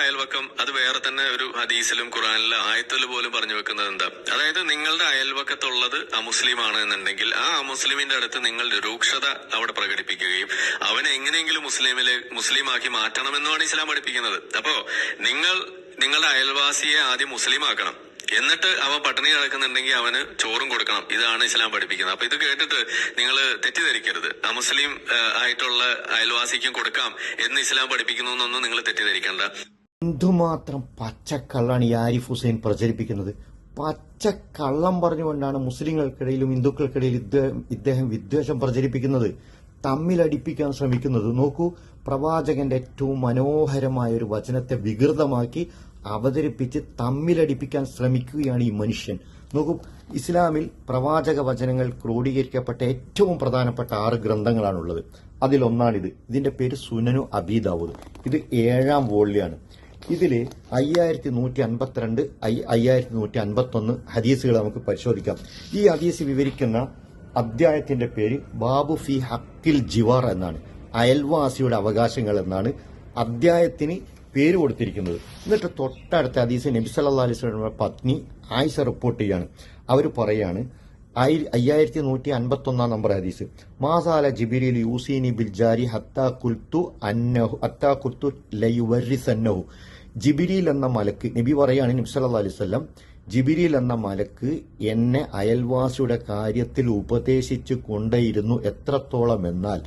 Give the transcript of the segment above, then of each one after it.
അയൽവക്കം അത് വേറെ തന്നെ ഒരു ഹദീസിലും ഖുറാനിലും ആയത്തിൽ പോലും പറഞ്ഞു വെക്കുന്നത് എന്താ? അതായത് നിങ്ങളുടെ അയൽവക്കത്തുള്ളത് അമുസ്ലിമാണ് എന്നുണ്ടെങ്കിൽ ആ അമുസ്ലിമിന്റെ അടുത്ത് നിങ്ങൾ രൂക്ഷത അവിടെ പ്രകടിപ്പിക്കുകയും അവനെ എങ്ങനെയെങ്കിലും മുസ്ലിമാക്കി മാറ്റണമെന്നാണ് ഇസ്ലാം പഠിപ്പിക്കുന്നത്. അപ്പോ നിങ്ങളുടെ അയൽവാസിയെ ആദ്യം മുസ്ലിം ആക്കണം, എന്നിട്ട് അവൻ പട്ടിണി കിടക്കുന്നുണ്ടെങ്കിൽ അവന് ചോറും കൊടുക്കണം. ഇതാണ് ഇസ്ലാം പഠിപ്പിക്കുന്നത്. അപ്പൊ ഇത് കേട്ടിട്ട് നിങ്ങൾ തെറ്റിദ്ധരിക്കരുത്. അമുസ്ലിം ആയിട്ടുള്ള അയൽവാസിക്കും കൊടുക്കാം എന്ന് ഇസ്ലാം പഠിപ്പിക്കുന്നു എന്നൊന്നും നിങ്ങൾ തെറ്റിദ്ധരിക്കണ്ട. എന്തുമാത്രം പച്ചക്കള്ളാണ് ഈ ആരിഫ് ഹുസൈൻ പ്രചരിപ്പിക്കുന്നത്. പച്ചക്കള്ളം പറഞ്ഞുകൊണ്ടാണ് മുസ്ലിങ്ങൾക്കിടയിലും ഹിന്ദുക്കൾക്കിടയിൽ ഇദ്ദേഹം വിദ്വേഷം പ്രചരിപ്പിക്കുന്നത്, തമ്മിലടിപ്പിക്കാൻ ശ്രമിക്കുന്നത്. നോക്കൂ, പ്രവാചകന്റെ ഏറ്റവും മനോഹരമായ ഒരു വചനത്തെ വികൃതമാക്കി അവതരിപ്പിച്ച് തമ്മിലടിപ്പിക്കാൻ ശ്രമിക്കുകയാണ് ഈ മനുഷ്യൻ. നോക്കൂ, ഇസ്ലാമിൽ പ്രവാചക വചനങ്ങൾ ക്രോഡീകരിക്കപ്പെട്ട ഏറ്റവും പ്രധാനപ്പെട്ട 6 ഗ്രന്ഥങ്ങളാണുള്ളത്. അതിലൊന്നാണിത്. ഇതിന്റെ പേര് സുനനു അബീ ദാവൂദ്. ഇത് 7ാം വോള്യാണ്. ഇതില് 5152 5151 ഹദീസുകൾ നമുക്ക് പരിശോധിക്കാം. ഈ ഹദീസ് വിവരിക്കുന്ന അധ്യായത്തിന്റെ പേര് ബാബു ഫി ഹക്കിൽ ജിവാർ എന്നാണ്. അയൽവാസിയുടെ അവകാശങ്ങൾ എന്നാണ് അധ്യായത്തിന് പേര് കൊടുത്തിരിക്കുന്നത്. എന്നിട്ട് തൊട്ടടുത്ത ഹദീസ് നബി സല്ലല്ലാഹു അലൈഹി വസല്ലമയുടെ പത്നി ആയിഷ റിപ്പോർട്ട് ചെയ്യാണ്. അവർ പറയാണ് 5151 നമ്പർ ഹദീസ്, മാസാല ജിബ്രീൽ യൂസീനി ബിൽ ജാരി ഹത്താ ഖുൽതു ലയുവരിസന്നഹു. ജിബ്രീൽ എന്ന മലക്ക്, നബി പറയാണ്, നബി സല്ലല്ലാഹു അലൈഹി വസല്ലം, ജിബ്രീൽ എന്ന മലക്ക് എന്നെ അയൽവാസിയുടെ കാര്യത്തിൽ ഉപദേശിച്ചു കൊണ്ടേയിരുന്നു. എത്രത്തോളം എന്നാൽ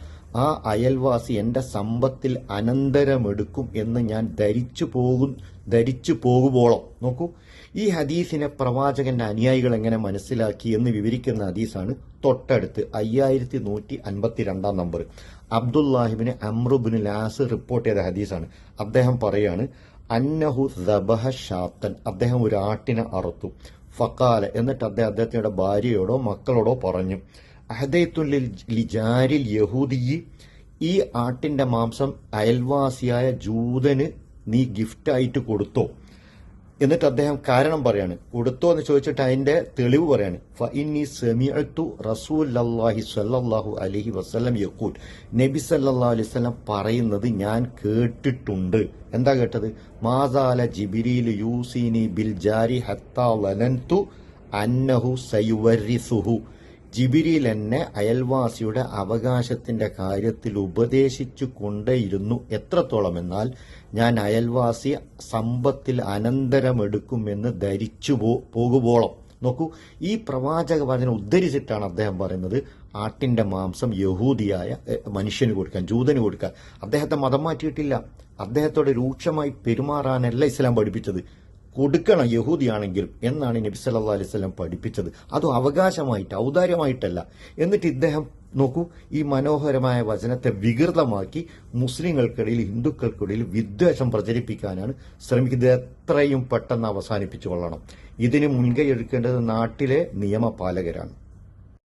ആ അയൽവാസി എന്റെ സമ്പത്തിൽ അനന്തരമെടുക്കും എന്ന് ഞാൻ ധരിച്ചു പോകുമ്പോളം. നോക്കൂ, ഈ ഹദീസിനെ പ്രവാചകന്റെ അനുയായികൾ എങ്ങനെ മനസ്സിലാക്കി എന്ന് വിവരിക്കുന്ന ഹദീസാണ് തൊട്ടടുത്ത് 5152 നമ്പർ. അബ്ദുല്ലാഹിബിന് അമ്രുബിന് ലാസ് റിപ്പോർട്ട് ചെയ്ത ഹദീസാണ്. അദ്ദേഹം പറയാണ്, അന്നഹു ദബഹ ഷാത്തൻ, അദ്ദേഹം ഒരു ആട്ടിനെ അറുത്തു. ഫക്കാല, എന്നിട്ട് അദ്ദേഹത്തിന്റെ ഭാര്യയോടോ മക്കളോടോ പറഞ്ഞു, അഹദൈത്തുൽ ലിജാരിൽ യഹൂദി, ഈ ആട്ടിന്റെ മാംസം അയൽവാസിയായ ജൂതന് നീ ഗിഫ്റ്റായിട്ട് കൊടുത്തോ? എന്നിട്ട് അദ്ദേഹം കാരണം പറയാണ്, കൊടുത്തോ എന്ന് ചോദിച്ചിട്ട് അതിന്റെ തെളിവ് പറയാണ്, ഫഇന്നി സമിഅതു റസൂലുള്ളാഹി സ്വല്ലല്ലാഹു അലൈഹി വസല്ലം യഖൂൽ, നബി സല്ലല്ലാഹു അലൈഹി വസല്ലം പറയുന്നത് ഞാൻ കേട്ടിട്ടുണ്ട്. എന്താ കേട്ടത്? മാസാല ജിബ്രീൽ യൂസീനി ബിൽ ജാരി ഹത്താ വലൻതു അന്നഹു സയുവരിസുഹു. ജിബ്രീൽ എന്നെ അയൽവാസിയുടെ അവകാശത്തിന്റെ കാര്യത്തിൽ ഉപദേശിച്ചു കൊണ്ടേയിരുന്നു. എത്രത്തോളം എന്നാൽ ഞാൻ അയൽവാസി സമ്പത്തിൽ അനന്തരമെടുക്കുമെന്ന് ധരിച്ചു പോകുമ്പോളം. നോക്കൂ, ഈ പ്രവാചക വചനം ഉദ്ധരിച്ചിട്ടാണ് അദ്ദേഹം പറയുന്നത് ആട്ടിന്റെ മാംസം യഹൂദിയായ മനുഷ്യന് കൊടുക്കാൻ, ജൂതന് കൊടുക്കാൻ. അദ്ദേഹത്തെ മതം മാറ്റിയിട്ടില്ല. അദ്ദേഹത്തോട് രൂക്ഷമായി പെരുമാറാനല്ല ഇസ്ലാം പഠിപ്പിച്ചത്. കൊടുക്കണം യഹൂദിയാണെങ്കിലും എന്നാണ് നബി സല്ലല്ലാഹു അലൈഹി വസല്ലം പഠിപ്പിച്ചത്. അതും അവകാശമായിട്ട്, ഔദാര്യമായിട്ടല്ല. എന്നിട്ട് ഇദ്ദേഹം നോക്കൂ, ഈ മനോഹരമായ വചനത്തെ വികൃതമാക്കി മുസ്ലിങ്ങൾക്കിടയിൽ ഹിന്ദുക്കൾക്കിടയിൽ വിദ്വേഷം പ്രചരിപ്പിക്കാനാണ് ശ്രമിക്കുന്നത്. എത്രയും പെട്ടെന്ന് അവസാനിപ്പിച്ചു കൊള്ളണം. ഇതിന് മുൻകൈ എടുക്കേണ്ടത് നാട്ടിലെ നിയമപാലകരാണ്.